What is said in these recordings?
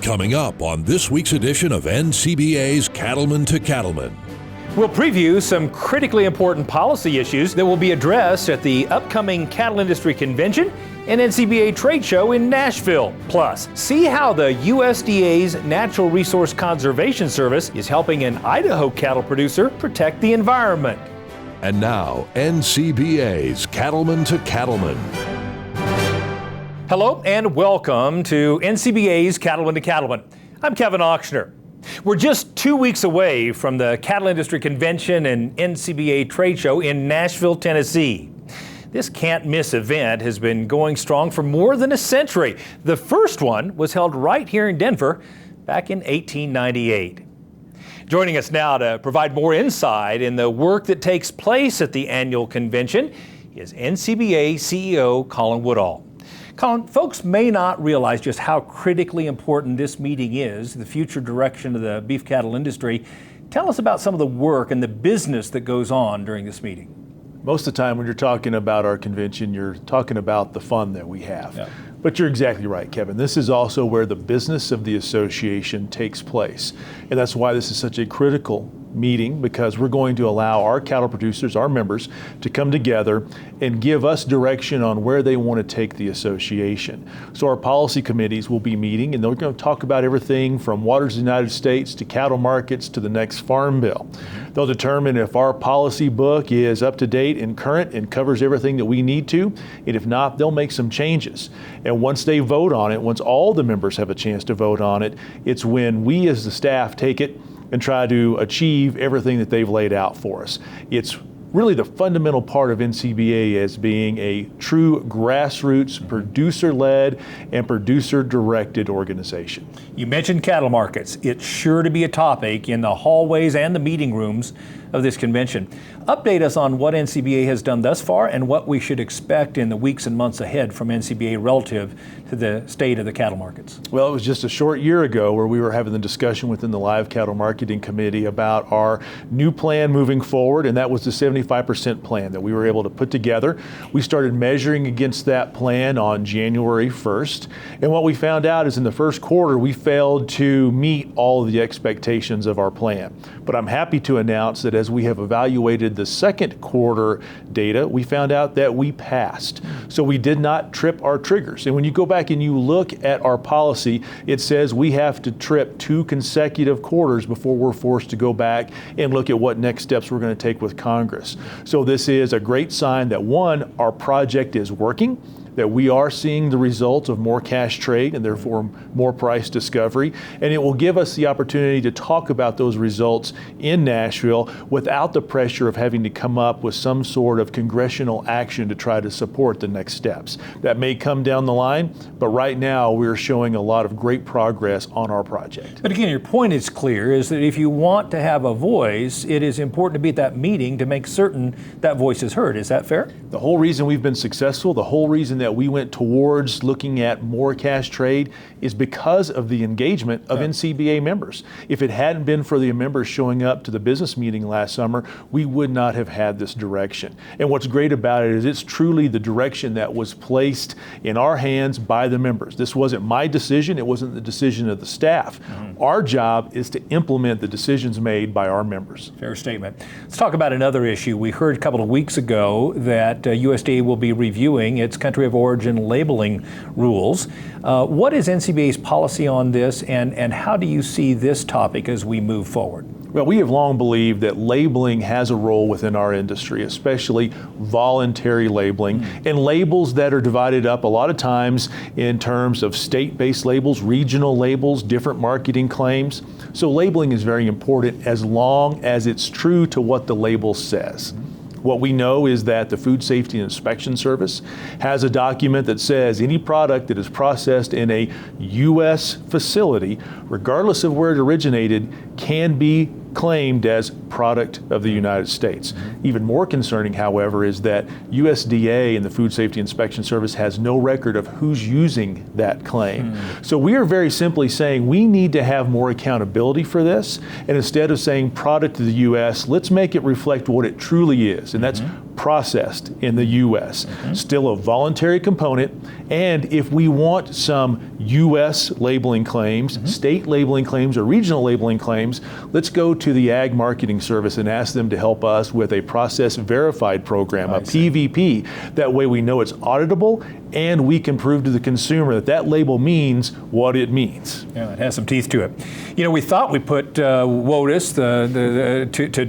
Coming up on this week's edition of NCBA's Cattlemen to Cattlemen. We'll preview some critically important policy issues that will be addressed at the upcoming Cattle Industry Convention and NCBA trade show in Nashville. Plus, see how the USDA's Natural Resource Conservation Service is helping an Idaho cattle producer protect the environment. And now, NCBA's Cattlemen to Cattlemen. Hello and welcome to NCBA's Cattlemen to Cattlemen. I'm Kevin Ochsner. We're just 2 weeks away from the Cattle Industry Convention and NCBA trade show in Nashville, Tennessee. This can't-miss event has been going strong for more than a century. The first one was held right here in Denver back in 1898. Joining us now to provide more insight in the work that takes place at the annual convention is NCBA CEO Colin Woodall. Colin, folks may not realize just how critically important this meeting is, the future direction of the beef cattle industry. Tell us about some of the work and the business that goes on during this meeting. Most of the time when you're talking about our convention, you're talking about the fun that we have. Yeah. But you're exactly right, Kevin. This is also where the business of the association takes place. And that's why this is such a critical meeting, because we're going to allow our cattle producers, our members, to come together and give us direction on where they want to take the association. So our policy committees will be meeting, and they're going to talk about everything from waters of the United States to cattle markets to the next farm bill. They'll determine if our policy book is up to date and current and covers everything that we need to, and if not, they'll make some changes. And once they vote on it, once all the members have a chance to vote on it, it's when we as the staff take it and try to achieve everything that they've laid out for us. It's really the fundamental part of NCBA as being a true grassroots, producer-led and producer-directed organization. You mentioned cattle markets. It's sure to be a topic in the hallways and the meeting rooms of this convention. Update us on what NCBA has done thus far and what we should expect in the weeks and months ahead from NCBA relative to the state of the cattle markets. Well, it was just a short year ago where we were having the discussion within the Live Cattle Marketing Committee about our new plan moving forward, and that was the 75% plan that we were able to put together. We started measuring against that plan on January 1st, and what we found out is in the first quarter we failed to meet all of the expectations of our plan. But I'm happy to announce that as we have evaluated the second quarter data, we found out that we passed. So we did not trip our triggers. And when you go back and you look at our policy, it says we have to trip 2 consecutive quarters before we're forced to go back and look at what next steps we're going to take with Congress. So this is a great sign that, one, our project is working, that we are seeing the results of more cash trade and therefore more price discovery. And it will give us the opportunity to talk about those results in Nashville without the pressure of having to come up with some sort of congressional action to try to support the next steps. That may come down the line, but right now we're showing a lot of great progress on our project. But again, your point is clear, is that if you want to have a voice, it is important to be at that meeting to make certain that voice is heard. Is that fair? The whole reason we've been successful, the whole reason that we went towards looking at more cash trade is because of the engagement of NCBA members. If it hadn't been for the members showing up to the business meeting last summer, we would not have had this direction. And what's great about it is it's truly the direction that was placed in our hands by the members. This wasn't my decision, it wasn't the decision of the staff. Our job is to implement the decisions made by our members. Fair statement. Let's talk about another issue. We heard a couple of weeks ago that USDA will be reviewing its country of origin labeling rules. What is NCBA's policy on this, and how do you see this topic as we move forward? Well, we have long believed that labeling has a role within our industry, especially voluntary labeling, and labels that are divided up a lot of times in terms of state-based labels, regional labels, different marketing claims. So labeling is very important as long as it's true to what the label says. What we know is that the Food Safety and Inspection Service has a document that says any product that is processed in a U.S. facility, regardless of where it originated, can be claimed as product of the United States. Even more concerning, however, is that USDA and the Food Safety Inspection Service has no record of who's using that claim. So we are very simply saying we need to have more accountability for this, and instead of saying product of the U.S., let's make it reflect what it truly is, and that's processed in the U.S. Still a voluntary component, and if we want some U.S. labeling claims, state labeling claims, or regional labeling claims, let's go to the Ag Marketing Service and ask them to help us with a process verified program, a PVP. That way we know it's auditable and we can prove to the consumer that that label means what it means. Yeah, it has some teeth to it. You know, we thought we put WOTUS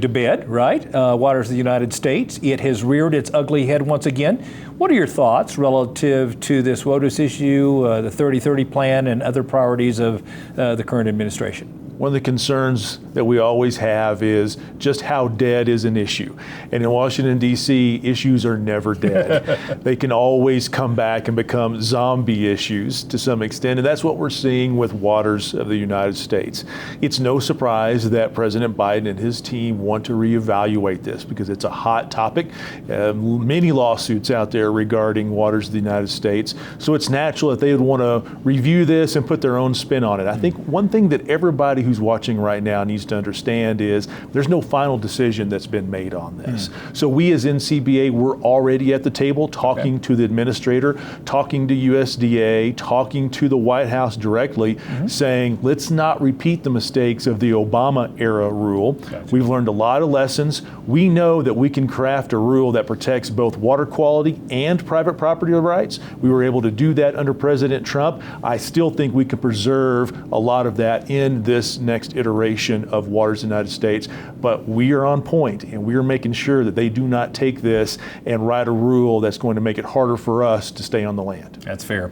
to bed, right? Waters of the United States. It has reared its ugly head once again. What are your thoughts relative to this WOTUS issue, the 30/30 plan, and other priorities of the current administration? One of the concerns that we always have is just how dead is an issue. And in Washington, D.C., issues are never dead. They can always come back and become zombie issues to some extent, and that's what we're seeing with waters of the United States. It's no surprise that President Biden and his team want to reevaluate this because it's a hot topic. Many lawsuits out there regarding waters of the United States, so it's natural that they would want to review this and put their own spin on it. I think one thing that everybody who's watching right now needs to understand is there's no final decision that's been made on this. So we as NCBA, we're already at the table talking to the administrator, talking to USDA, talking to the White House directly, saying let's not repeat the mistakes of the Obama era rule. We've learned a lot of lessons. We know that we can craft a rule that protects both water quality and private property rights. We were able to do that under President Trump. I still think we can preserve a lot of that in this next iteration of Waters of the United States, but we are on point and we are making sure that they do not take this and write a rule that's going to make it harder for us to stay on the land. That's fair.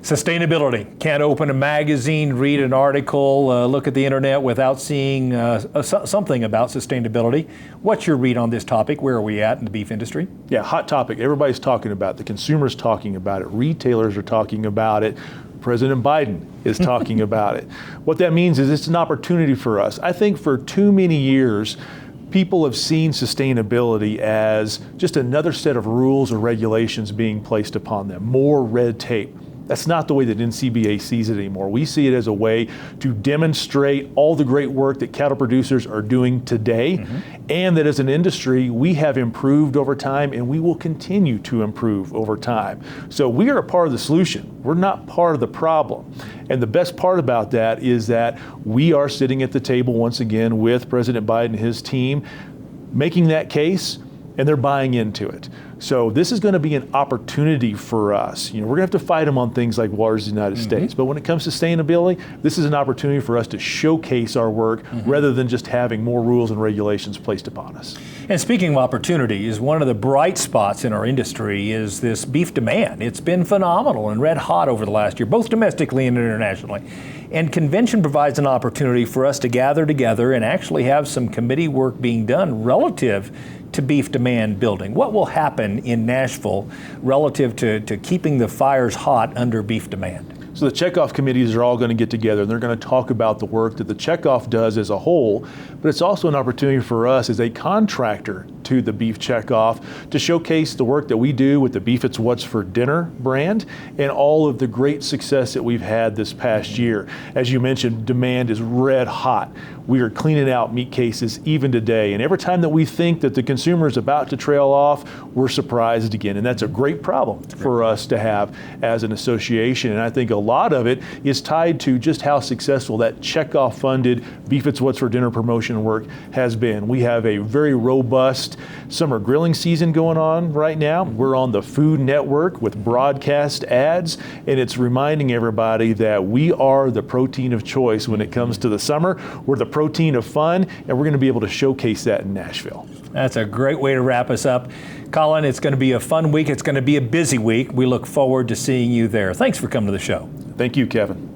Sustainability. Can't open a magazine, read an article, look at the internet without seeing something about sustainability. What's your read on this topic? Where are we at in the beef industry? Yeah, hot topic. Everybody's talking about it. The consumers talking about it. Retailers are talking about it. President Biden is talking about it. What that means is it's an opportunity for us. I think for too many years, people have seen sustainability as just another set of rules or regulations being placed upon them, more red tape. That's not the way that NCBA sees it anymore. We see it as a way to demonstrate all the great work that cattle producers are doing today, and that as an industry, we have improved over time and we will continue to improve over time. So we are a part of the solution. We're not part of the problem. And the best part about that is that we are sitting at the table once again with President Biden and his team, making that case, and they're buying into it. So this is going to be an opportunity for us. You know, we're going to have to fight them on things like Waters of the United States, but when it comes to sustainability, this is an opportunity for us to showcase our work rather than just having more rules and regulations placed upon us. And speaking of opportunities, one of the bright spots in our industry is this beef demand. It's been phenomenal and red hot over the last year, both domestically and internationally. And convention provides an opportunity for us to gather together and actually have some committee work being done relative to beef demand building. What will happen in Nashville relative to keeping the fires hot under beef demand? So the checkoff committees are all going to get together and they're going to talk about the work that the checkoff does as a whole, but it's also an opportunity for us as a contractor to the beef checkoff to showcase the work that we do with the Beef It's What's for Dinner brand and all of the great success that we've had this past year. As you mentioned, demand is red hot. We are cleaning out meat cases even today, and every time that we think that the consumer is about to trail off, we're surprised again, and that's a great problem for us to have as an association. And I think a lot of it is tied to just how successful that checkoff funded Beef It's What's for Dinner promotion work has been. We have a very robust summer grilling season going on right now. We're on the Food Network with broadcast ads, and it's reminding everybody that we are the protein of choice when it comes to the summer. We're the protein of fun, and we're going to be able to showcase that in Nashville. That's a great way to wrap us up. Colin, it's going to be a fun week. It's going to be a busy week. We look forward to seeing you there. Thanks for coming to the show. Thank you, Kevin.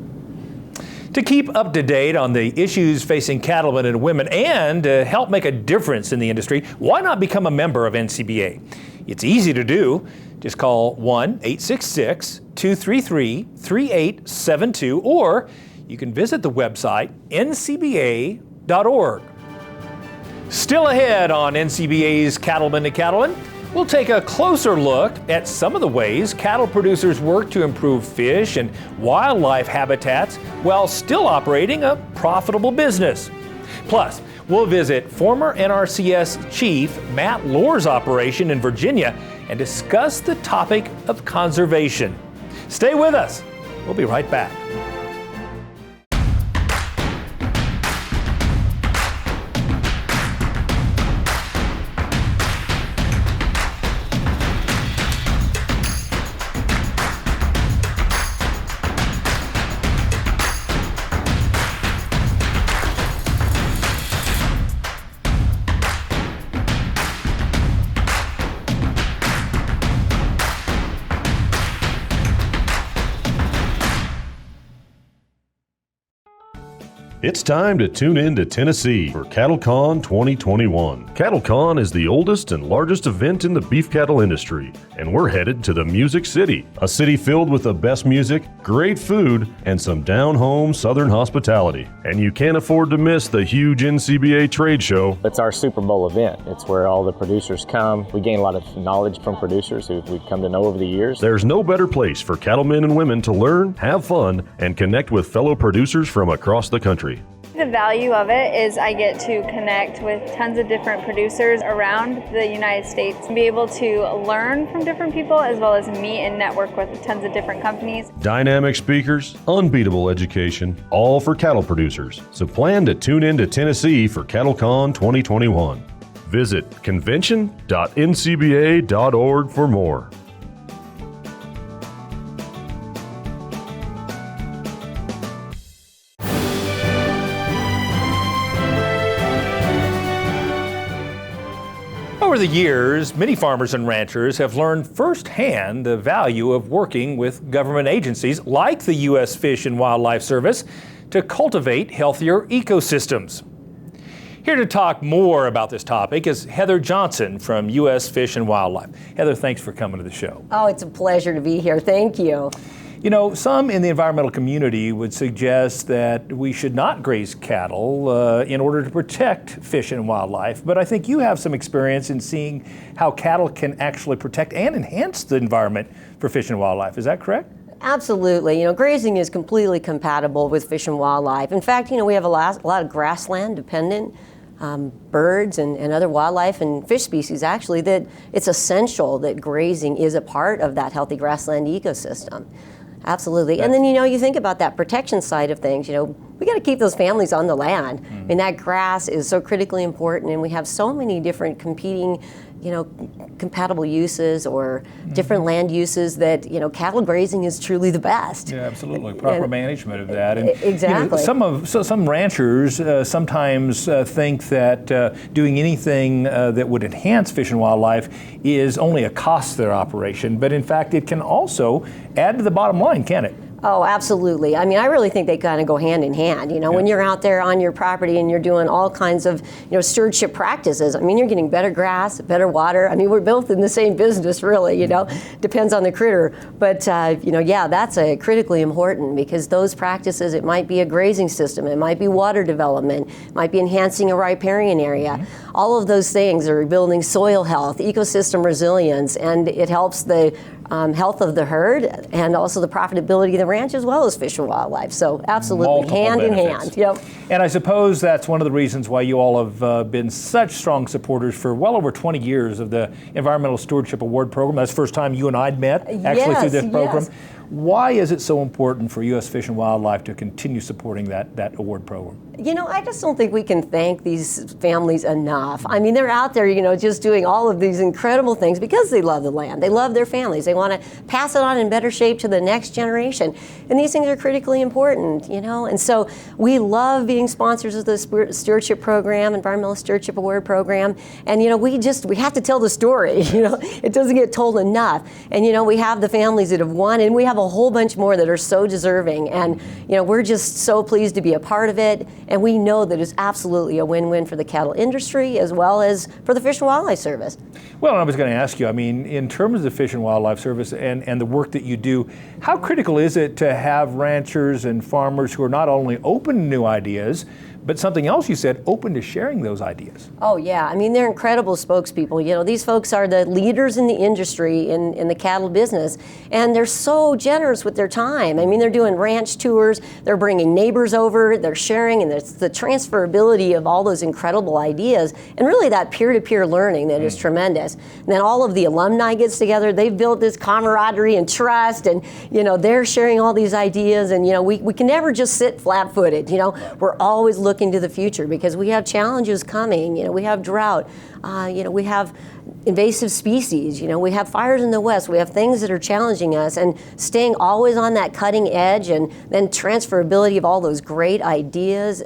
To keep up to date on the issues facing cattlemen and women and help make a difference in the industry, why not become a member of NCBA? It's easy to do. Just call 1-866-233-3872, or you can visit the website ncba.org. Still ahead on NCBA's Cattlemen to Cattlemen, we'll take a closer look at some of the ways cattle producers work to improve fish and wildlife habitats while still operating a profitable business. Plus, We'll visit former NRCS Chief Matt Lohr's operation in Virginia and discuss the topic of conservation. Stay with us. We'll be right back. It's time to tune in to Tennessee for CattleCon 2021. CattleCon is the oldest and largest event in the beef cattle industry, and we're headed to the Music City, a city filled with the best music, great food, and some down-home southern hospitality. And you can't afford to miss the huge NCBA trade show. It's our Super Bowl event. It's where all the producers come. We gain a lot of knowledge from producers who we've come to know over the years. There's no better place for cattlemen and women to learn, have fun, and connect with fellow producers from across the country. The value of it is I get to connect with tons of different producers around the United States and be able to learn from different people as well as meet and network with tons of different companies. Dynamic speakers, unbeatable education, all for cattle producers. So plan to tune in to Tennessee for CattleCon 2021. Visit convention.ncba.org for more. Over the years, many farmers and ranchers have learned firsthand the value of working with government agencies like the U.S. Fish and Wildlife Service to cultivate healthier ecosystems. Here to talk more about this topic is Heather Johnson from U.S. Fish and Wildlife. Heather, thanks for coming to the show. Oh, it's a pleasure to be here. Thank you. You know, some in the environmental community would suggest that we should not graze cattle in order to protect fish and wildlife, but I think you have some experience in seeing how cattle can actually protect and enhance the environment for fish and wildlife. Is that correct? Absolutely. You know, grazing is completely compatible with fish and wildlife. In fact, you know, we have a lot of grassland dependent birds and other wildlife and fish species actually that it's essential that grazing is a part of that healthy grassland ecosystem. Absolutely. And then, you know, you think about that protection side of things, you know, we got to keep those families on the land. I mean, that grass is so critically important, and we have so many different competing, you know, compatible uses or different land uses that, you know, cattle grazing is truly the best. Yeah, absolutely. Proper management of that. And, exactly. You know, some ranchers sometimes think that doing anything that would enhance fish and wildlife is only a cost to their operation, but in fact it can also add to the bottom line, can't it? Oh, absolutely. I mean, I really think they kind of go hand in hand. You know, when you're out there on your property and you're doing all kinds of, you know, stewardship practices, I mean, you're getting better grass, better water. I mean, we're both in the same business, really, you know, depends on the critter. But, you know, yeah, that's critically important because those practices, it might be a grazing system, it might be water development, it might be enhancing a riparian area. All of those things are building soil health, ecosystem resilience, and it helps the health of the herd and also the profitability of the ranch as well as fish and wildlife. So absolutely, multiple hand benefits. in hand. Yep. And I suppose that's one of the reasons why you all have been such strong supporters for well over 20 years of the Environmental Stewardship Award Program. That's the first time you and I met actually through this program. Yes. Why is it so important for U.S. Fish and Wildlife to continue supporting that award program? You know, I just don't think we can thank these families enough. I mean, they're out there, you know, just doing all of these incredible things because they love the land. They love their families. They want to pass it on in better shape to the next generation. And these things are critically important, you know. And so we love being sponsors of the Stewardship Program, Environmental Stewardship Award Program. And, you know, we have to tell the story, you know. It doesn't get told enough. And, you know, we have the families that have won, and we have a whole bunch more that are so deserving. And, you know, we're just so pleased to be a part of it. And we know that it's absolutely a win-win for the cattle industry as well as for the Fish and Wildlife Service. Well, I was going to ask you, I mean, in terms of the Fish and Wildlife Service and the work that you do, how critical is it to have ranchers and farmers who are not only open to new ideas, but something else you said, open to sharing those ideas. Oh yeah, I mean, they're incredible spokespeople. You know, these folks are the leaders in the industry in the cattle business, and they're so generous with their time. I mean, they're doing ranch tours, they're bringing neighbors over, they're sharing, and it's the transferability of all those incredible ideas, and really that peer-to-peer learning that is tremendous. And then all of the alumni gets together, they've built this camaraderie and trust, and you know, they're sharing all these ideas, and you know, we can never just sit flat-footed. You know, we're always looking to the future because we have challenges coming. You know, we have drought, you know, we have invasive species, you know, we have fires in the West, we have things that are challenging us, and staying always on that cutting edge, and then transferability of all those great ideas.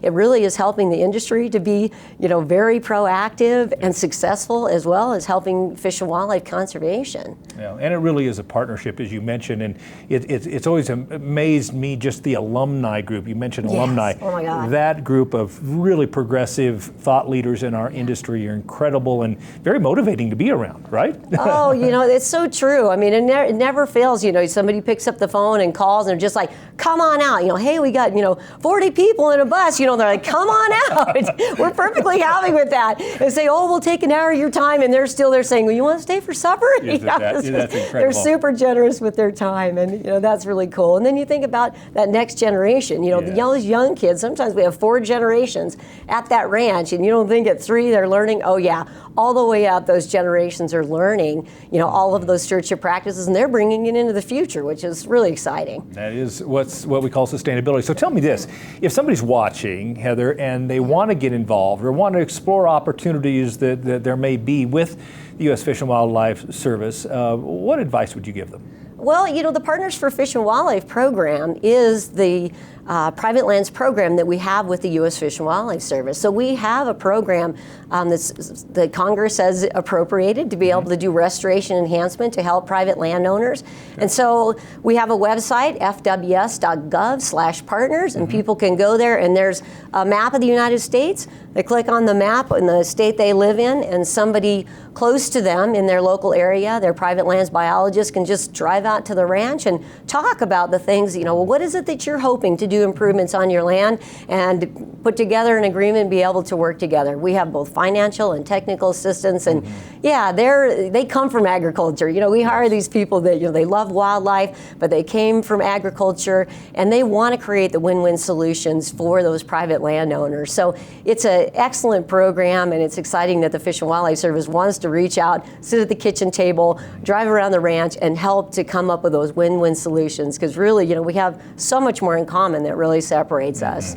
It really is helping the industry to be, you know, very proactive and successful, as well as helping fish and wildlife conservation. Yeah, and it really is a partnership, as you mentioned, and it's always amazed me, just the alumni group. You mentioned alumni. Oh my God. That group of really progressive thought leaders in our industry are incredible and very motivating to be around, right? Oh, you know, it's so true. I mean, it never fails. You know, somebody picks up the phone and calls, and they're just like, come on out. You know, hey, we got, you know, 40 people in a bus. You know, they're like, come on out. We're perfectly happy with that. And say, oh, we'll take an hour of your time. And they're still there saying, well, you want to stay for supper? That's incredible. They're super generous with their time. And, you know, that's really cool. And then you think about that next generation. You know, those young kids, sometimes we have 4 generations at that ranch. And you don't think at 3 they're learning. Oh, yeah. All the way up, those generations are learning, you know, all of those stewardship practices, and they're bringing it into the future, which is really exciting. That is what we call sustainability. So tell me this, if somebody's watching, Heather, and they want to get involved or want to explore opportunities that there may be with the U.S. Fish and Wildlife Service, what advice would you give them? Well, you know, the Partners for Fish and Wildlife program is the private lands program that we have with the U.S. Fish and Wildlife Service. So we have a program that Congress has appropriated to be able to do restoration enhancement to help private landowners. And so we have a website, fws.gov/partners, and people can go there, and there's a map of the United States. They click on the map in the state they live in, and somebody close to them in their local area, their private lands biologist, can just drive out to the ranch and talk about the things, you know, well, what is it that you're hoping to do improvements on your land, and put together an agreement and be able to work together. We have both financial and technical assistance, and they come from agriculture. You know, we hire these people that, you know, they love wildlife, but they came from agriculture, and they want to create the win-win solutions for those private landowners. So it's an excellent program, and it's exciting that the Fish and Wildlife Service wants to reach out, sit at the kitchen table, drive around the ranch, and help to come up with those win-win solutions, because really, you know, we have so much more in common that really separates us.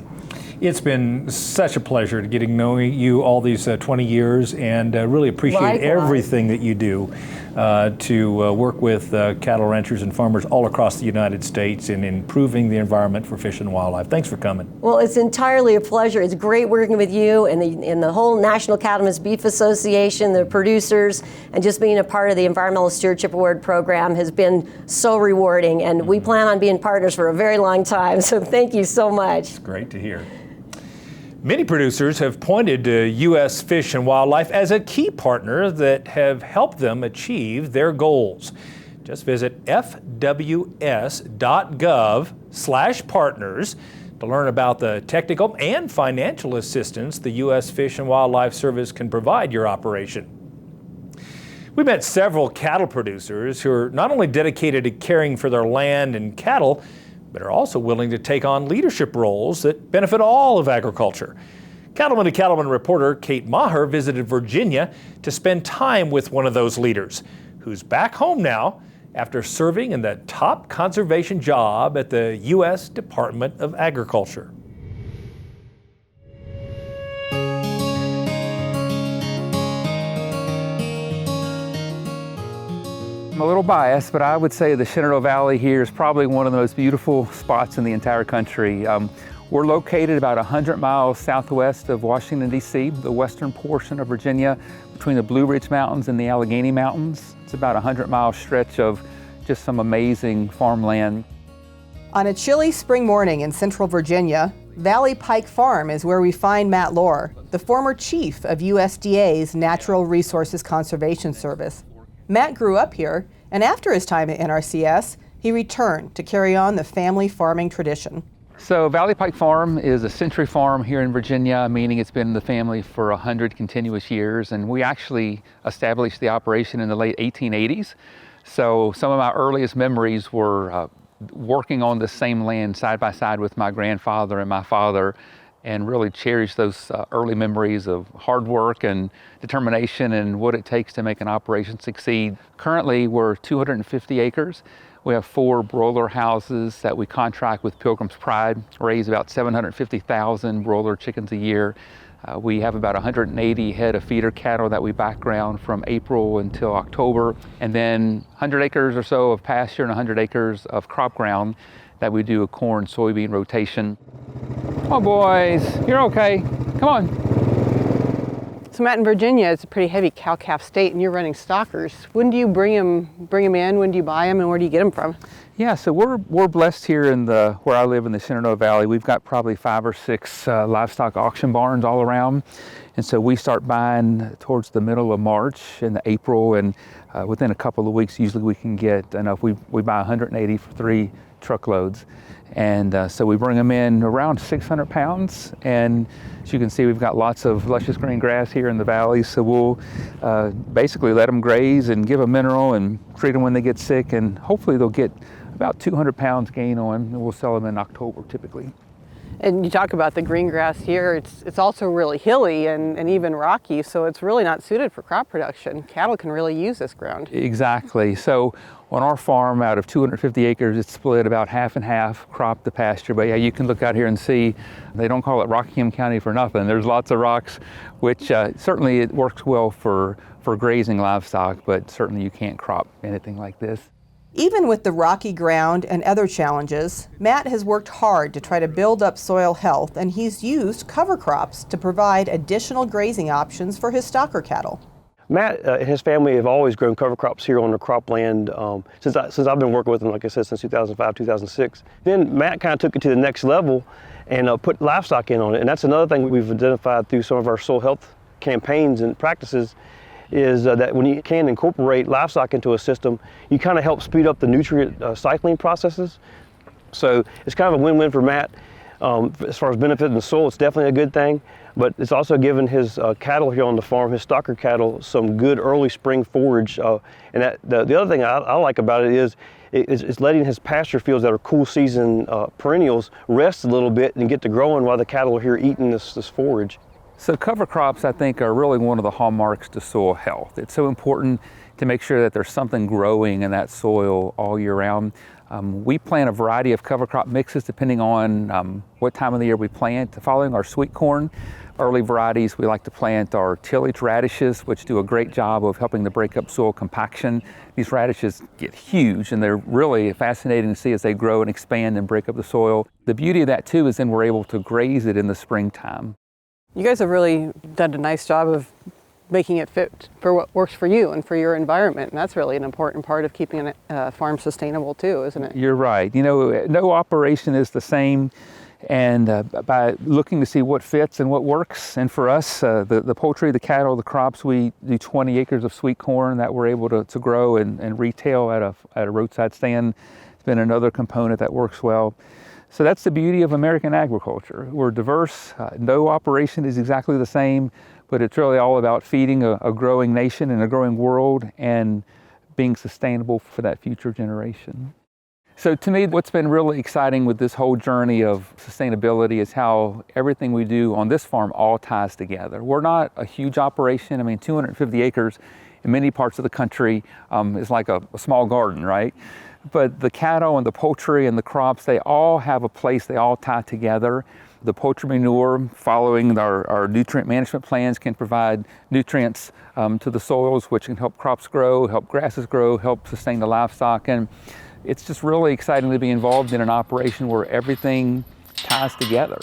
It's been such a pleasure getting to know you all these 20 years, and really appreciate everything that you do to work with cattle ranchers and farmers all across the United States in improving the environment for fish and wildlife. Thanks for coming. Well, it's entirely a pleasure. It's great working with you and the whole National Cattlemen's Beef Association, the producers, and just being a part of the Environmental Stewardship Award program has been so rewarding, and we plan on being partners for a very long time, so thank you so much. It's great to hear. Many producers have pointed to U.S. Fish and Wildlife as a key partner that have helped them achieve their goals. Just visit fws.gov/partners to learn about the technical and financial assistance the U.S. Fish and Wildlife Service can provide your operation. We met several cattle producers who are not only dedicated to caring for their land and cattle, but are also willing to take on leadership roles that benefit all of agriculture. Cattlemen to Cattlemen reporter Kate Maher visited Virginia to spend time with one of those leaders, who's back home now after serving in the top conservation job at the U.S. Department of Agriculture. I'm a little biased, but I would say the Shenandoah Valley here is probably one of the most beautiful spots in the entire country. We're located about 100 miles southwest of Washington, D.C., the western portion of Virginia, between the Blue Ridge Mountains and the Allegheny Mountains. It's about a 100-mile stretch of just some amazing farmland. On a chilly spring morning in central Virginia, Valley Pike Farm is where we find Matt Lohr, the former chief of USDA's Natural Resources Conservation Service. Matt grew up here, and after his time at NRCS, he returned to carry on the family farming tradition. So Valley Pike Farm is a century farm here in Virginia, meaning it's been in the family for 100 continuous years, and we actually established the operation in the late 1880s. So some of my earliest memories were working on the same land side by side with my grandfather and my father, and really cherish those early memories of hard work and determination and what it takes to make an operation succeed. Currently, we're 250 acres. We have 4 broiler houses that we contract with Pilgrim's Pride, raise about 750,000 broiler chickens a year. We have about 180 head of feeder cattle that we background from April until October, and then 100 acres or so of pasture and 100 acres of crop ground that we do a corn soybean rotation. Come on, boys, you're okay. Come on. So Matt, in Virginia, it's a pretty heavy cow-calf state, and you're running stockers. When do you bring them in? When do you buy them, and where do you get them from? Yeah, so we're blessed here in where I live in the Shenandoah Valley. We've got probably 5 or 6 livestock auction barns all around, and so we start buying towards the middle of March and April, and within a couple of weeks, usually we can get enough. We buy 180 for 3 truckloads. And so we bring them in around 600 pounds, and as you can see, we've got lots of luscious green grass here in the valley, so we'll basically let them graze and give them mineral and treat them when they get sick, and hopefully they'll get about 200 pounds gain on, and we'll sell them in October typically. And you talk about the green grass here, it's also really hilly and even rocky, so it's really not suited for crop production. Cattle can really use this ground. Exactly. So on our farm, out of 250 acres, it's split about half and half, crop to pasture. But yeah, you can look out here and see, they don't call it Rockingham County for nothing. There's lots of rocks, which certainly it works well for grazing livestock, but certainly you can't crop anything like this. Even with the rocky ground and other challenges, Matt has worked hard to try to build up soil health, and he's used cover crops to provide additional grazing options for his stocker cattle. Matt and his family have always grown cover crops here on their cropland since I've been working with them, like I said, since 2005, 2006. Then Matt kind of took it to the next level and put livestock in on it. And that's another thing we've identified through some of our soil health campaigns and practices is that when you can incorporate livestock into a system, you kind of help speed up the nutrient cycling processes. So it's kind of a win-win for Matt. As far as benefiting the soil, it's definitely a good thing, but it's also given his cattle here on the farm, his stocker cattle, some good early spring forage. And the other thing I like about it is it's letting his pasture fields that are cool season perennials rest a little bit and get to growing while the cattle are here eating this forage. So cover crops, I think, are really one of the hallmarks to soil health. It's so important to make sure that there's something growing in that soil all year round. We plant a variety of cover crop mixes depending on what time of the year we plant. Following our sweet corn, early varieties we like to plant are tillage radishes, which do a great job of helping to break up soil compaction. These radishes get huge, and they're really fascinating to see as they grow and expand and break up the soil. The beauty of that too is then we're able to graze it in the springtime. You guys have really done a nice job of making it fit for what works for you and for your environment, and that's really an important part of keeping a farm sustainable too, isn't it? You're right. You know, no operation is the same, and by looking to see what fits and what works, and for us, the poultry, the cattle, the crops, we do 20 acres of sweet corn that we're able to grow and retail at a roadside stand. It's been another component that works well. So that's the beauty of American agriculture. We're diverse. No operation is exactly the same, but it's really all about feeding a growing nation and a growing world and being sustainable for that future generation. So to me, what's been really exciting with this whole journey of sustainability is how everything we do on this farm all ties together. We're not a huge operation. I mean, 250 acres in many parts of the country is like a small garden, right? But the cattle and the poultry and the crops, they all have a place, they all tie together. The poultry manure, following our nutrient management plans, can provide nutrients to the soils, which can help crops grow, help grasses grow, help sustain the livestock. And it's just really exciting to be involved in an operation where everything ties together.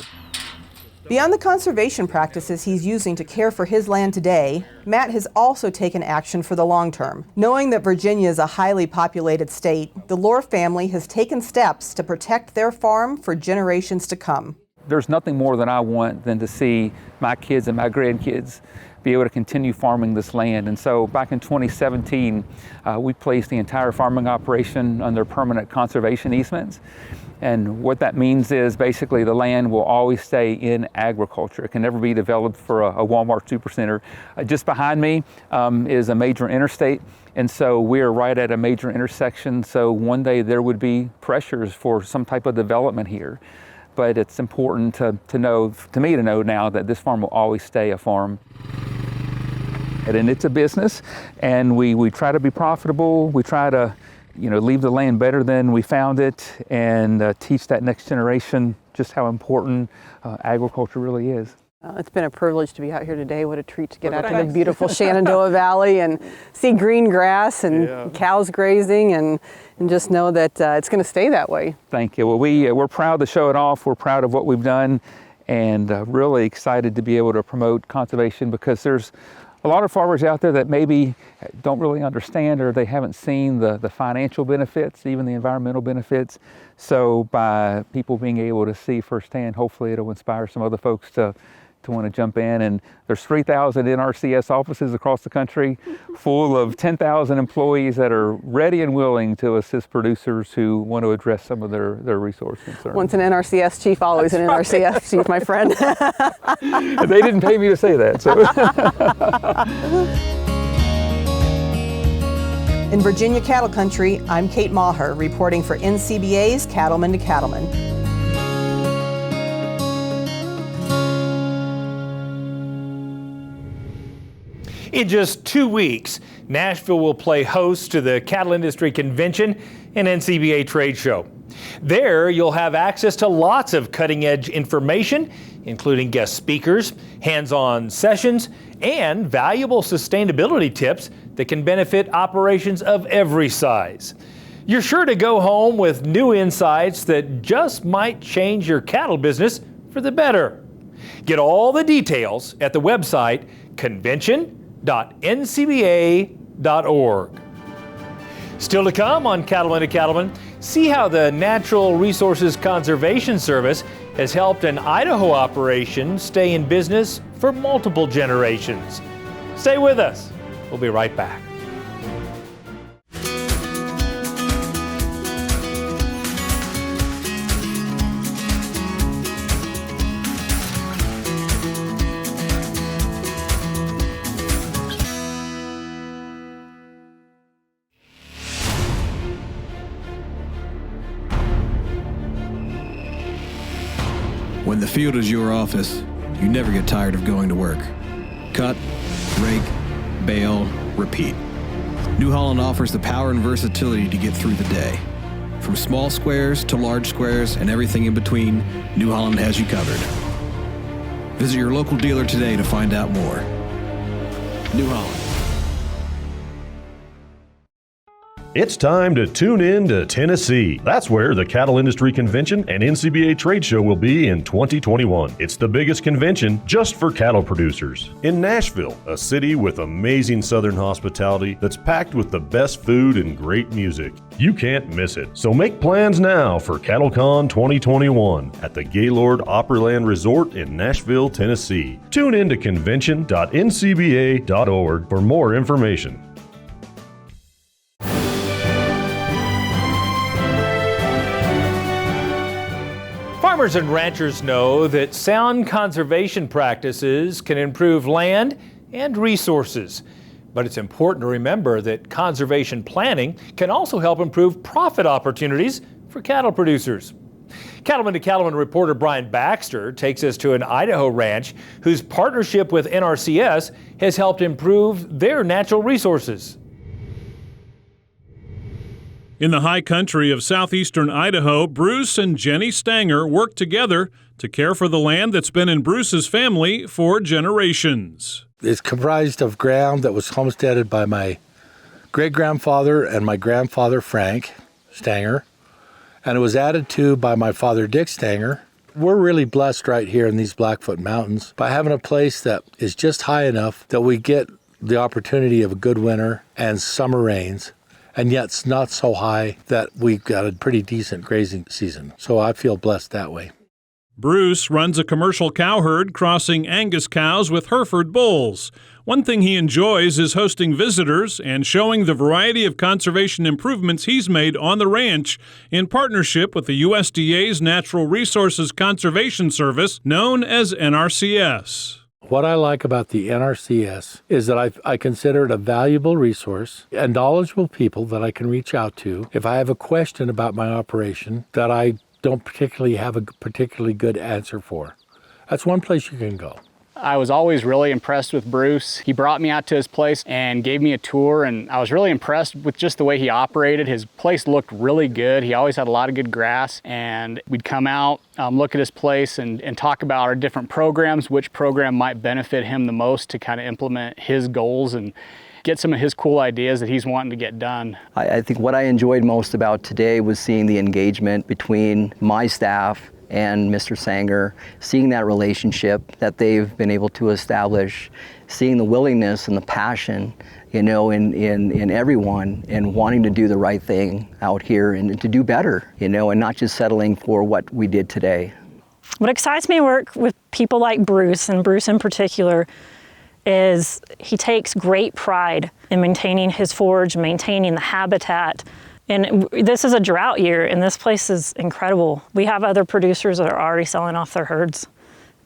Beyond the conservation practices he's using to care for his land today, Matt has also taken action for the long term. Knowing that Virginia is a highly populated state, the Lohr family has taken steps to protect their farm for generations to come. There's nothing more that I want than to see my kids and my grandkids be able to continue farming this land. And so back in 2017, we placed the entire farming operation under permanent conservation easements. And what that means is basically the land will always stay in agriculture. It can never be developed for a Walmart supercenter. Just behind me is a major interstate. And so we're right at a major intersection. So one day there would be pressures for some type of development here. But it's important to me to know now that this farm will always stay a farm. And it's a business, and we try to be profitable. We try to, leave the land better than we found it, and teach that next generation just how important agriculture really is. It's been a privilege to be out here today. What a treat to get out to the beautiful Shenandoah Valley and see green grass and cows grazing, and just know that it's going to stay that way. Thank you. Well, we're proud to show it off. We're proud of what we've done, and really excited to be able to promote conservation, because there's a lot of farmers out there that maybe don't really understand, or they haven't seen the financial benefits, even the environmental benefits. So by people being able to see firsthand, hopefully it'll inspire some other folks to want to jump in. And there's 3,000 NRCS offices across the country, full of 10,000 employees that are ready and willing to assist producers who want to address some of their resource concerns. Once an NRCS chief, always an NRCS chief, my friend. They didn't pay me to say that. So. In Virginia cattle country, I'm Kate Maher, reporting for NCBA's Cattlemen to Cattlemen. In just 2 weeks, Nashville will play host to the Cattle Industry Convention and NCBA Trade Show. There, you'll have access to lots of cutting-edge information, including guest speakers, hands-on sessions, and valuable sustainability tips that can benefit operations of every size. You're sure to go home with new insights that just might change your cattle business for the better. Get all the details at the website convention.ncba.org. Still to come on Cattlemen to Cattlemen, see how the Natural Resources Conservation Service has helped an Idaho operation stay in business for multiple generations. Stay with us. We'll be right back. When the field is your office, you never get tired of going to work. Cut, rake, bale, repeat. New Holland offers the power and versatility to get through the day. From small squares to large squares and everything in between, New Holland has you covered. Visit your local dealer today to find out more. New Holland. It's time to tune in to Tennessee. That's where the Cattle Industry Convention and NCBA Trade Show will be in 2021. It's the biggest convention just for cattle producers. In Nashville, a city with amazing southern hospitality that's packed with the best food and great music. You can't miss it. So make plans now for CattleCon 2021 at the Gaylord Opryland Resort in Nashville, Tennessee. Tune in to convention.ncba.org for more information. Farmers and ranchers know that sound conservation practices can improve land and resources. But it's important to remember that conservation planning can also help improve profit opportunities for cattle producers. Cattlemen to Cattlemen reporter Brian Baxter takes us to an Idaho ranch whose partnership with NRCS has helped improve their natural resources. In the high country of southeastern Idaho, Bruce and Jenny Stanger work together to care for the land that's been in Bruce's family for generations. It's comprised of ground that was homesteaded by my great-grandfather and my grandfather, Frank Stanger, and it was added to by my father, Dick Stanger. We're really blessed right here in these Blackfoot Mountains by having a place that is just high enough that we get the opportunity of a good winter and summer rains, and yet it's not so high that we've got a pretty decent grazing season. So I feel blessed that way. Bruce runs a commercial cow herd crossing Angus cows with Hereford bulls. One thing he enjoys is hosting visitors and showing the variety of conservation improvements he's made on the ranch in partnership with the USDA's Natural Resources Conservation Service, known as NRCS. What I like about the NRCS is that I consider it a valuable resource and knowledgeable people that I can reach out to if I have a question about my operation that I don't particularly have a particularly good answer for. That's one place you can go. I was always really impressed with Bruce. He brought me out to his place and gave me a tour, and I was really impressed with just the way he operated. His place looked really good. He always had a lot of good grass, and we'd come out, look at his place and talk about our different programs, which program might benefit him the most to kind of implement his goals and get some of his cool ideas that he's wanting to get done. I think what I enjoyed most about today was seeing the engagement between my staff and Mr. Sanger, seeing that relationship that they've been able to establish, seeing the willingness and the passion, in everyone, and wanting to do the right thing out here and to do better, and not just settling for what we did today. What excites me to work with people like Bruce, and Bruce in particular, is he takes great pride in maintaining his forage, maintaining the habitat. And this is a drought year, and this place is incredible. We have other producers that are already selling off their herds,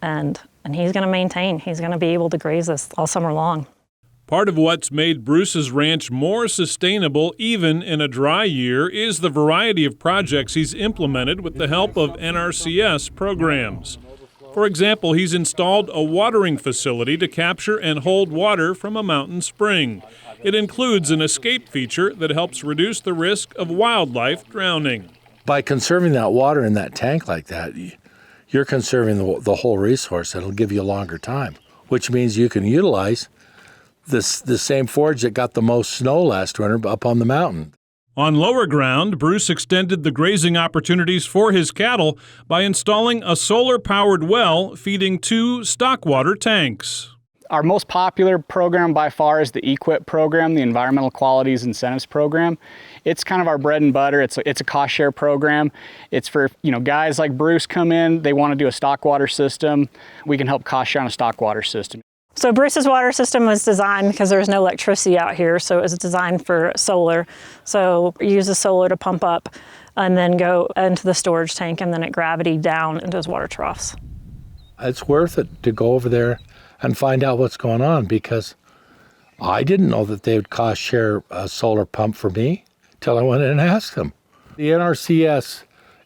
and he's gonna maintain. He's gonna be able to graze this all summer long. Part of what's made Bruce's ranch more sustainable even in a dry year is the variety of projects he's implemented with the help of NRCS programs. For example, he's installed a watering facility to capture and hold water from a mountain spring. It includes an escape feature that helps reduce the risk of wildlife drowning. By conserving that water in that tank like that, you're conserving the whole resource. It'll give you a longer time, which means you can utilize the same forage that got the most snow last winter up on the mountain. On lower ground, Bruce extended the grazing opportunities for his cattle by installing a solar-powered well feeding 2 stock water tanks. Our most popular program by far is the EQIP program, the Environmental Qualities Incentives Program. It's kind of our bread and butter. It's a cost share program. It's for guys like Bruce come in, they want to do a stock water system. We can help cost share on a stock water system. So Bruce's water system was designed because there's no electricity out here, so it was designed for solar. So you use the solar to pump up and then go into the storage tank, and then at gravity down into his water troughs. It's worth it to go over there and find out what's going on, because I didn't know that they would cost share a solar pump for me till I went in and asked them. The NRCS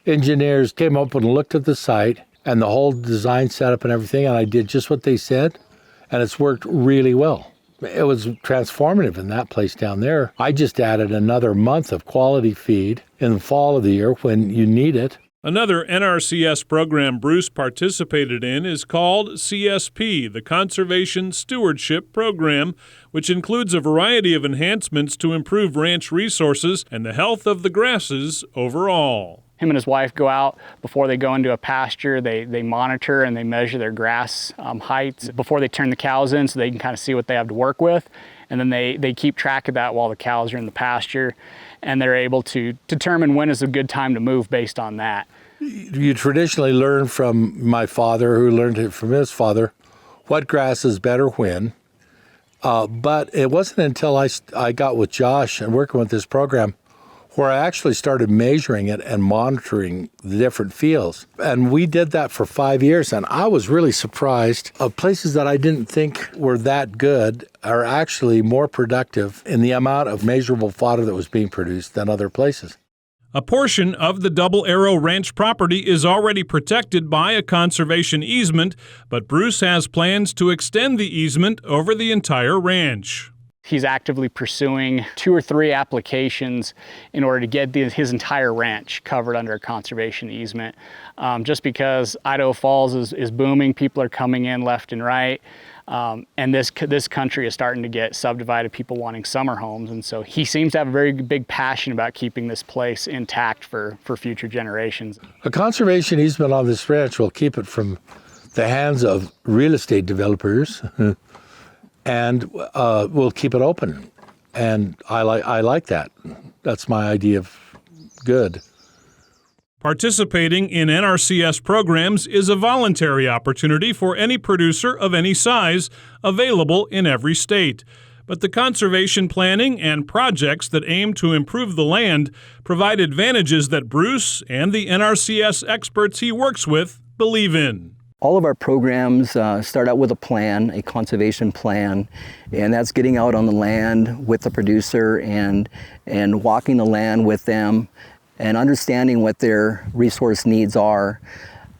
engineers came up and looked at the site and the whole design setup and everything, and I did just what they said. And it's worked really well. It was transformative in that place down there. I just added another month of quality feed in the fall of the year when you need it. Another NRCS program Bruce participated in is called CSP, the Conservation Stewardship Program, which includes a variety of enhancements to improve ranch resources and the health of the grasses overall. Him and his wife go out before they go into a pasture. They monitor and they measure their grass heights before they turn the cows in, so they can kind of see what they have to work with. And then they keep track of that while the cows are in the pasture, and they're able to determine when is a good time to move based on that. You traditionally learn from my father, who learned it from his father, what grass is better when. But it wasn't until I got with Josh and working with this program where I actually started measuring it and monitoring the different fields. And we did that for 5 years, and I was really surprised of places that I didn't think were that good are actually more productive in the amount of measurable fodder that was being produced than other places. A portion of the Double Arrow Ranch property is already protected by a conservation easement, but Bruce has plans to extend the easement over the entire ranch. He's actively pursuing 2 or 3 applications in order to get his entire ranch covered under a conservation easement. Just because Idaho Falls is booming, people are coming in left and right, and this country is starting to get subdivided, people wanting summer homes, and so he seems to have a very big passion about keeping this place intact for future generations. A conservation easement on this ranch will keep it from the hands of real estate developers. And we'll keep it open. And I like that. That's my idea of good. Participating in NRCS programs is a voluntary opportunity for any producer of any size, available in every state. But the conservation planning and projects that aim to improve the land provide advantages that Bruce and the NRCS experts he works with believe in. All of our programs start out with a plan, a conservation plan, and that's getting out on the land with the producer and walking the land with them and understanding what their resource needs are.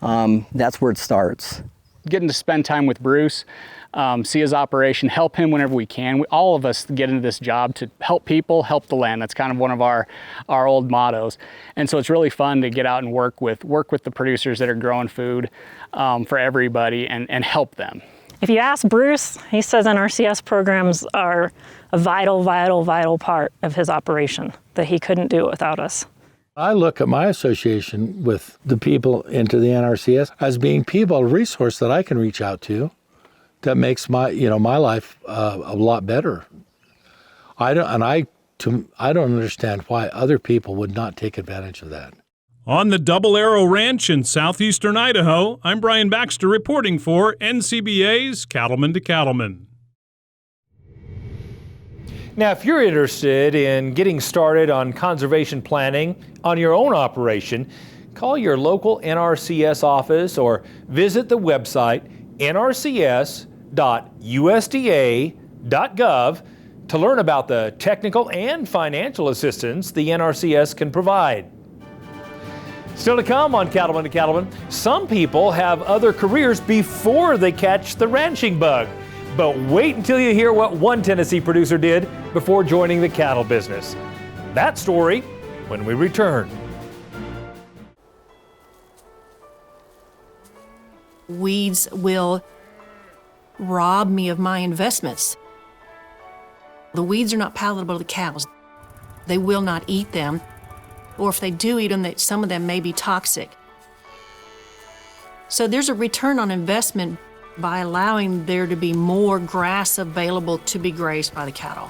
That's where it starts. Getting to spend time with Bruce, see his operation, help him whenever we can. All of us get into this job to help people, help the land. That's kind of one of our old mottos. And so it's really fun to get out and work with the producers that are growing food for everybody and help them. If you ask Bruce, he says NRCS programs are a vital part of his operation, that he couldn't do it without us. I look at my association with the people into the NRCS as being people, a resource that I can reach out to that makes my life a lot better. I don't understand why other people would not take advantage of that. On the Double Arrow Ranch in southeastern Idaho, I'm Brian Baxter reporting for NCBA's Cattlemen to Cattlemen. Now, if you're interested in getting started on conservation planning on your own operation, call your local NRCS office or visit the website nrcs.usda.gov to learn about the technical and financial assistance the NRCS can provide. Still to come on Cattlemen to Cattlemen, some people have other careers before they catch the ranching bug. But wait until you hear what one Tennessee producer did before joining the cattle business. That story when we return. Weeds will rob me of my investments. The weeds are not palatable to cows. They will not eat them, or if they do eat them, some of them may be toxic. So there's a return on investment by allowing there to be more grass available to be grazed by the cattle.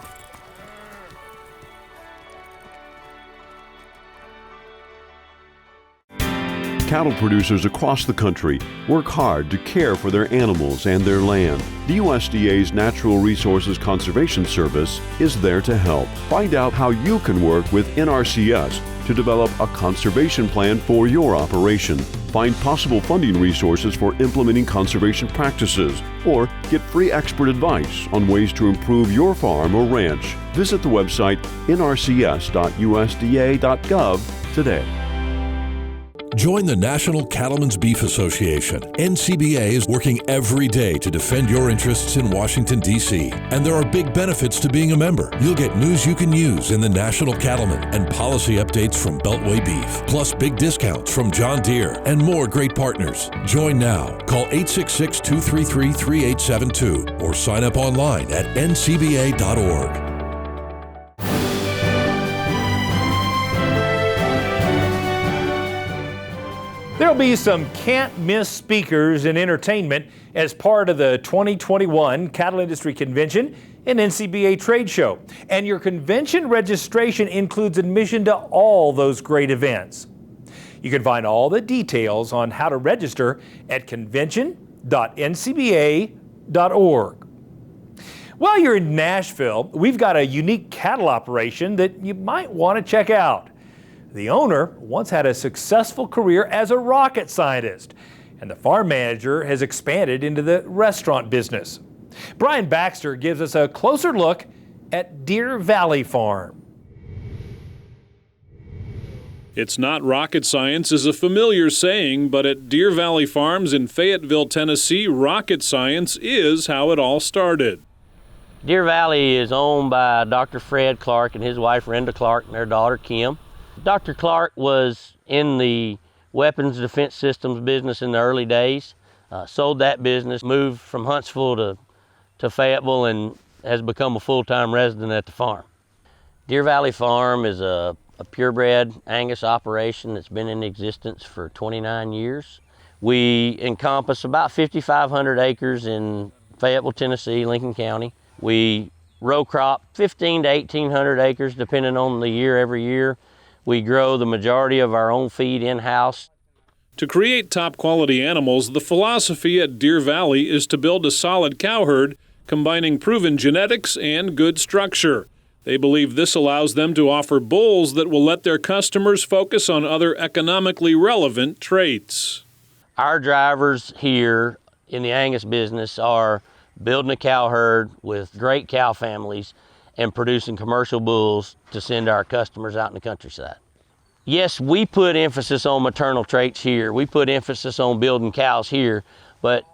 Cattle producers across the country work hard to care for their animals and their land. The USDA's Natural Resources Conservation Service is there to help. Find out how you can work with NRCS to develop a conservation plan for your operation. Find possible funding resources for implementing conservation practices, or get free expert advice on ways to improve your farm or ranch. Visit the website nrcs.usda.gov today. Join the National Cattlemen's Beef Association. NCBA is working every day to defend your interests in Washington, D.C. And there are big benefits to being a member. You'll get news you can use in the National Cattlemen and policy updates from Beltway Beef, plus big discounts from John Deere and more great partners. Join now. Call 866-233-3872 or sign up online at ncba.org. There'll be some can't-miss speakers and entertainment as part of the 2021 Cattle Industry Convention and NCBA Trade Show. And your convention registration includes admission to all those great events. You can find all the details on how to register at convention.ncba.org. While you're in Nashville, we've got a unique cattle operation that you might want to check out. The owner once had a successful career as a rocket scientist, and the farm manager has expanded into the restaurant business. Brian Baxter gives us a closer look at Deer Valley Farm. It's not rocket science is a familiar saying, but at Deer Valley Farms in Fayetteville, Tennessee, rocket science is how it all started. Deer Valley is owned by Dr. Fred Clark and his wife Renda Clark and their daughter Kim. Dr. Clark was in the weapons defense systems business in the early days, sold that business, moved from Huntsville to Fayetteville, and has become a full-time resident at the farm. Deer Valley Farm is a purebred Angus operation that's been in existence for 29 years. We encompass about 5,500 acres in Fayetteville, Tennessee, Lincoln County. We row crop 1,500 to 1,800 acres depending on the year every year. We grow the majority of our own feed in-house. To create top-quality animals, the philosophy at Deer Valley is to build a solid cow herd, combining proven genetics and good structure. They believe this allows them to offer bulls that will let their customers focus on other economically relevant traits. Our drivers here in the Angus business are building a cow herd with great cow families and producing commercial bulls to send to our customers out in the countryside. Yes, we put emphasis on maternal traits here. We put emphasis on building cows here, but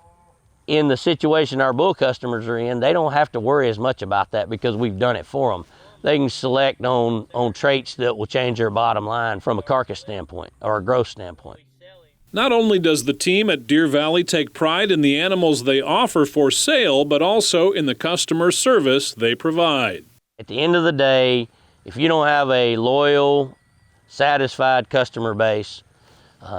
in the situation our bull customers are in, they don't have to worry as much about that because we've done it for them. They can select on traits that will change their bottom line from a carcass standpoint or a growth standpoint. Not only does the team at Deer Valley take pride in the animals they offer for sale, but also in the customer service they provide. At the end of the day, if you don't have a loyal, satisfied customer base,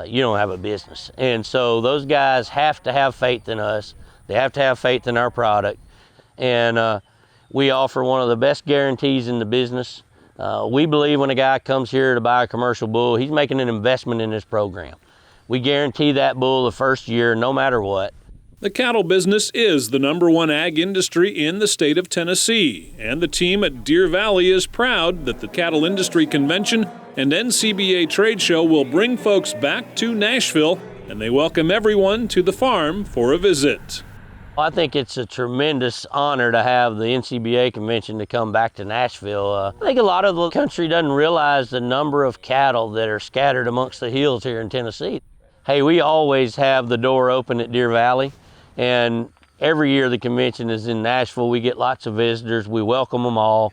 you don't have a business. And so those guys have to have faith in us. They have to have faith in our product. And we offer one of the best guarantees in the business. We believe when a guy comes here to buy a commercial bull, he's making an investment in this program. We guarantee that bull the first year, no matter what. The cattle business is the #1 ag industry in the state of Tennessee, and the team at Deer Valley is proud that the Cattle Industry Convention and NCBA trade show will bring folks back to Nashville, and they welcome everyone to the farm for a visit. I think it's a tremendous honor to have the NCBA convention to come back to Nashville. I think a lot of the country doesn't realize the number of cattle that are scattered amongst the hills here in Tennessee. Hey, we always have the door open at Deer Valley, and every year the convention is in Nashville. We get lots of visitors. We welcome them all.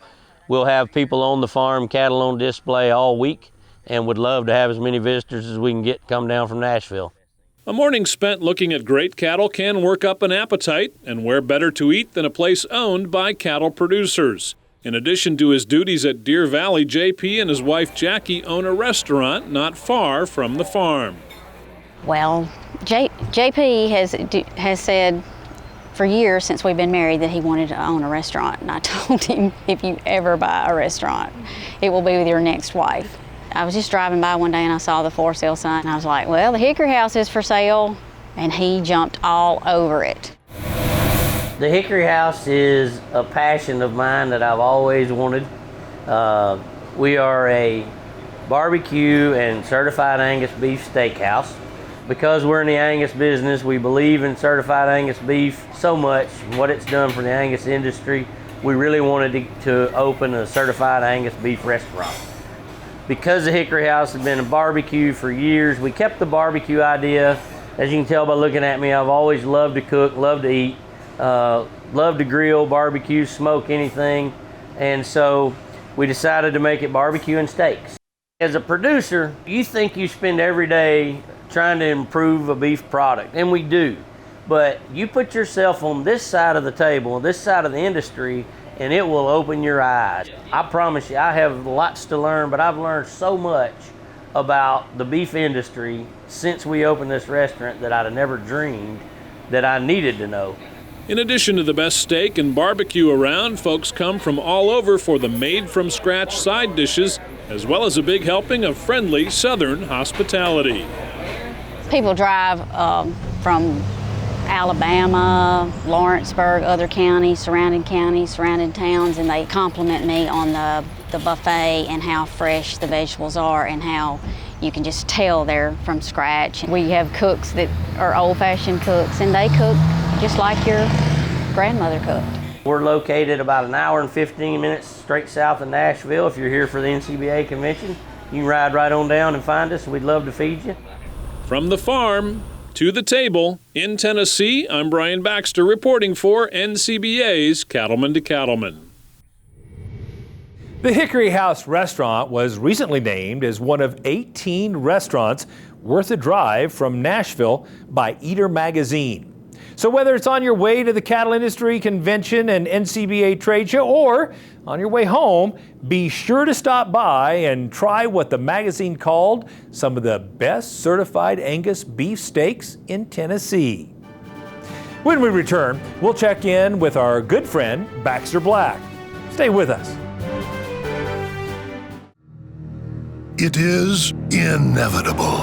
We'll have people on the farm, cattle on display all week, and would love to have as many visitors as we can get come down from Nashville. A morning spent looking at great cattle can work up an appetite, and where better to eat than a place owned by cattle producers. In addition to his duties at Deer Valley, JP and his wife Jackie own a restaurant not far from the farm. Well, JP has said for years since we've been married that he wanted to own a restaurant, and I told him, if you ever buy a restaurant, it will be with your next wife. I was just driving by one day and I saw the for sale sign, and I was like, well, the Hickory House is for sale, and he jumped all over it. The Hickory House is a passion of mine that I've always wanted. We are a barbecue and certified Angus beef steakhouse. Because we're in the Angus business, we believe in certified Angus beef so much, what it's done for the Angus industry. We really wanted to open a certified Angus beef restaurant. Because the Hickory House has been a barbecue for years, we kept the barbecue idea. As you can tell by looking at me, I've always loved to cook, loved to eat, loved to grill, barbecue, smoke anything. And so we decided to make it barbecue and steaks. As a producer, you think you spend every day trying to improve a beef product, and we do. But you put yourself on this side of the table, this side of the industry, and it will open your eyes. I promise you, I have lots to learn, but I've learned so much about the beef industry since we opened this restaurant that I'd have never dreamed that I needed to know. In addition to the best steak and barbecue around, folks come from all over for the made-from-scratch side dishes, as well as a big helping of friendly Southern hospitality. People drive from Alabama, Lawrenceburg, other counties, surrounding towns, and they compliment me on the buffet and how fresh the vegetables are and how you can just tell they're from scratch. We have cooks that are old-fashioned cooks, and they cook just like your grandmother cooked. We're located about an hour and 15 minutes straight south of Nashville. If you're here for the NCBA convention, you can ride right on down and find us. We'd love to feed you. From the farm to the table in Tennessee, I'm Brian Baxter reporting for NCBA's Cattlemen to Cattlemen. The Hickory House restaurant was recently named as one of 18 restaurants worth a drive from Nashville by Eater magazine. So whether it's on your way to the Cattle Industry Convention and NCBA trade show or on your way home, be sure to stop by and try what the magazine called some of the best certified Angus beef steaks in Tennessee. When we return, we'll check in with our good friend, Baxter Black. Stay with us. It is inevitable.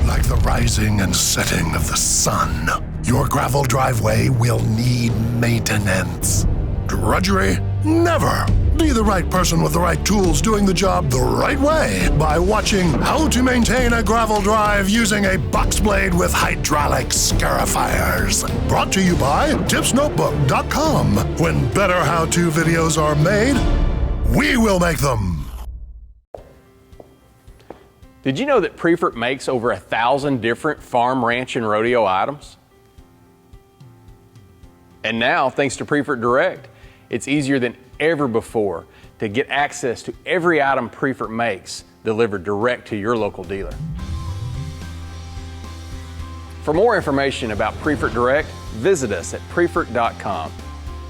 Like the rising and setting of the sun, your gravel driveway will need maintenance. Drudgery? Never. Be the right person with the right tools doing the job the right way by watching How to Maintain a Gravel Drive Using a Box Blade with Hydraulic Scarifiers. Brought to you by tipsnotebook.com. When better how-to videos are made, we will make them. Did you know that Prefert makes over 1,000 different farm, ranch, and rodeo items? And now, thanks to Prefert Direct, it's easier than ever before to get access to every item Prefert makes delivered direct to your local dealer. For more information about Prefert Direct, visit us at Prefert.com.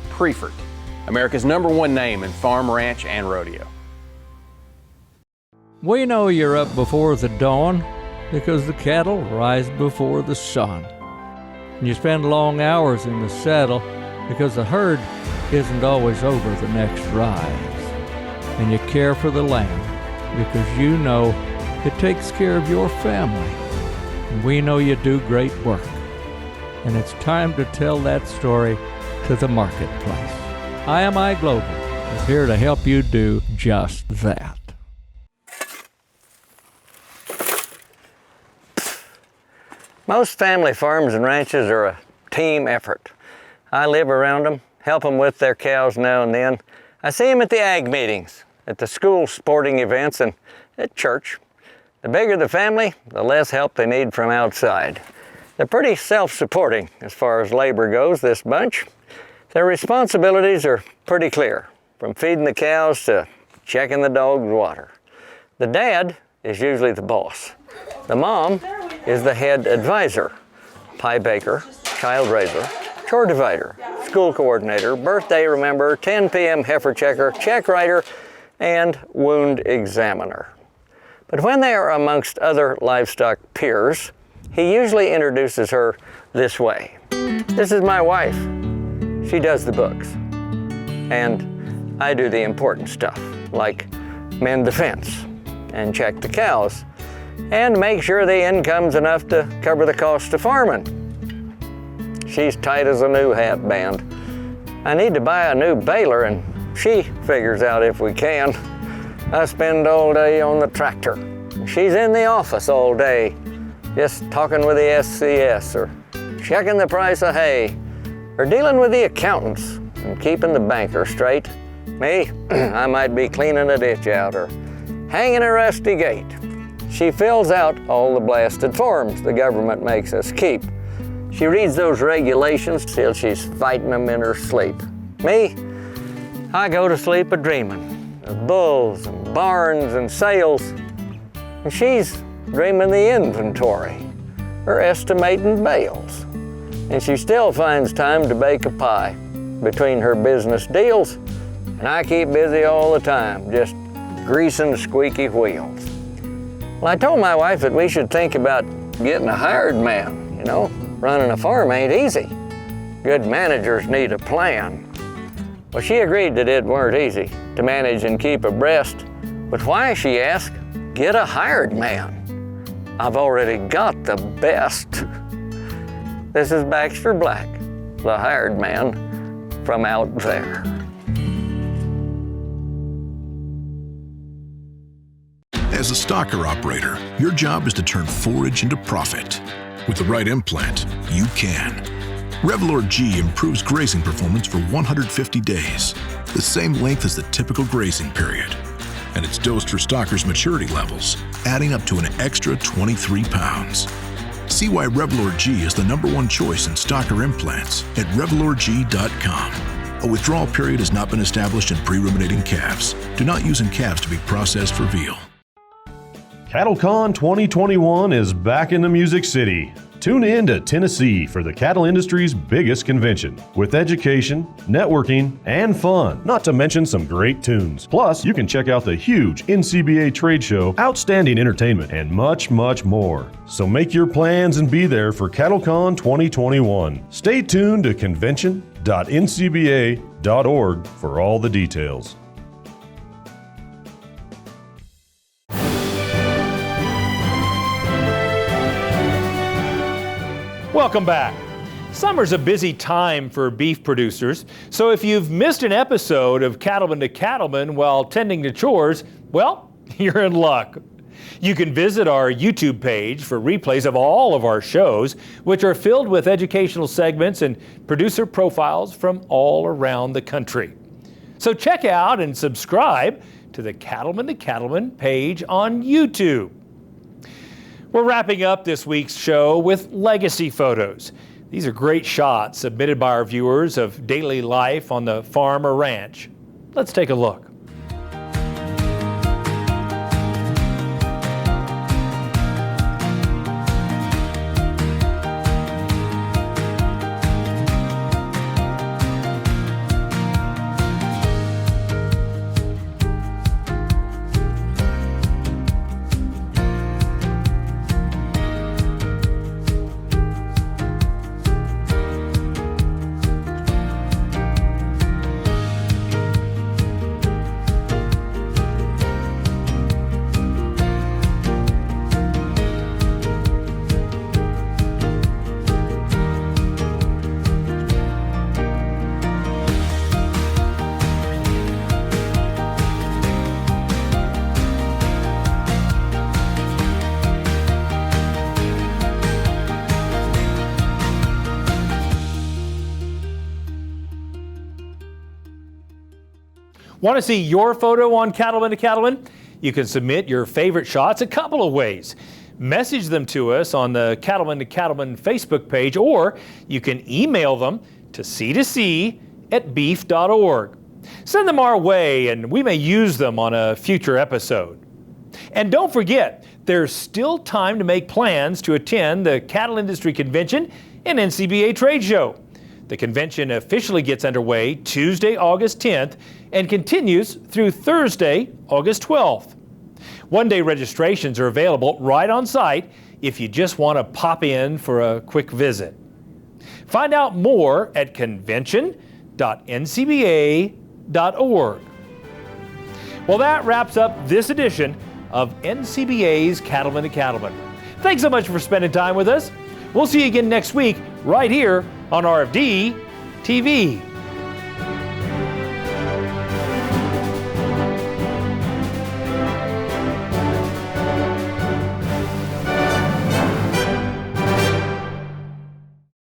Prefert, America's #1 name in farm, ranch, and rodeo. We know you're up before the dawn because the cattle rise before the sun. And you spend long hours in the saddle because the herd isn't always over the next rise. And you care for the land because you know it takes care of your family. And we know you do great work. And it's time to tell that story to the marketplace. IMI Global is here to help you do just that. Most family farms and ranches are a team effort. I live around them, help them with their cows now and then. I see them at the ag meetings, at the school sporting events, and at church. The bigger the family, the less help they need from outside. They're pretty self-supporting as far as labor goes, this bunch. Their responsibilities are pretty clear, from feeding the cows to checking the dog's water. The dad is usually the boss. The mom is the head advisor, pie baker, child raiser, chore divider, school coordinator, birthday remember, 10 p.m. heifer checker, check writer, and wound examiner. But when they are amongst other livestock peers, he usually introduces her this way. This is my wife. She does the books. And I do the important stuff, like mend the fence and check the cows and make sure the income's enough to cover the cost of farming. She's tight as a new hat band. I need to buy a new baler and she figures out if we can. I spend all day on the tractor. She's in the office all day, just talking with the SCS or checking the price of hay or dealing with the accountants and keeping the banker straight. Me, I might be cleaning a ditch out or hanging a rusty gate. She fills out all the blasted forms the government makes us keep. She reads those regulations till she's fighting them in her sleep. Me, I go to sleep a-dreaming of bulls and barns and sales. And she's dreaming the inventory or estimating bales. And she still finds time to bake a pie between her business deals. And I keep busy all the time, just greasing squeaky wheels. Well, I told my wife that we should think about getting a hired man, you know. Running a farm ain't easy. Good managers need a plan. Well, she agreed that it weren't easy to manage and keep abreast. But why, she asked, get a hired man? I've already got the best. This is Baxter Black, the hired man from out there. As a stocker operator, your job is to turn forage into profit. With the right implant, you can. Revlor G improves grazing performance for 150 days, the same length as the typical grazing period. And it's dosed for stockers' maturity levels, adding up to an extra 23 pounds. See why Revlor G is the #1 choice in stocker implants at RevlorG.com. A withdrawal period has not been established in pre-ruminating calves. Do not use in calves to be processed for veal. CattleCon 2021 is back in the Music City. Tune in to Tennessee for the cattle industry's biggest convention with education, networking, and fun, not to mention some great tunes. Plus, you can check out the huge NCBA trade show, outstanding entertainment, and much, much more. So make your plans and be there for CattleCon 2021. Stay tuned to convention.ncba.org for all the details. Welcome back. Summer's a busy time for beef producers, so if you've missed an episode of Cattlemen to Cattlemen while tending to chores, well, you're in luck. You can visit our YouTube page for replays of all of our shows, which are filled with educational segments and producer profiles from all around the country. So check out and subscribe to the Cattlemen to Cattlemen page on YouTube. We're wrapping up this week's show with legacy photos. These are great shots submitted by our viewers of daily life on the farm or ranch. Let's take a look. Want to see your photo on Cattlemen to Cattlemen? You can submit your favorite shots a couple of ways. Message them to us on the Cattlemen to Cattlemen Facebook page, or you can email them to c2c@beef.org. Send them our way and we may use them on a future episode. And don't forget, there's still time to make plans to attend the Cattle Industry Convention and NCBA Trade Show. The convention officially gets underway Tuesday, August 10th and continues through Thursday, August 12th. One-day registrations are available right on site if you just want to pop in for a quick visit. Find out more at convention.ncba.org. Well, that wraps up this edition of NCBA's Cattlemen to Cattlemen. Thanks so much for spending time with us. We'll see you again next week right here on RFD TV.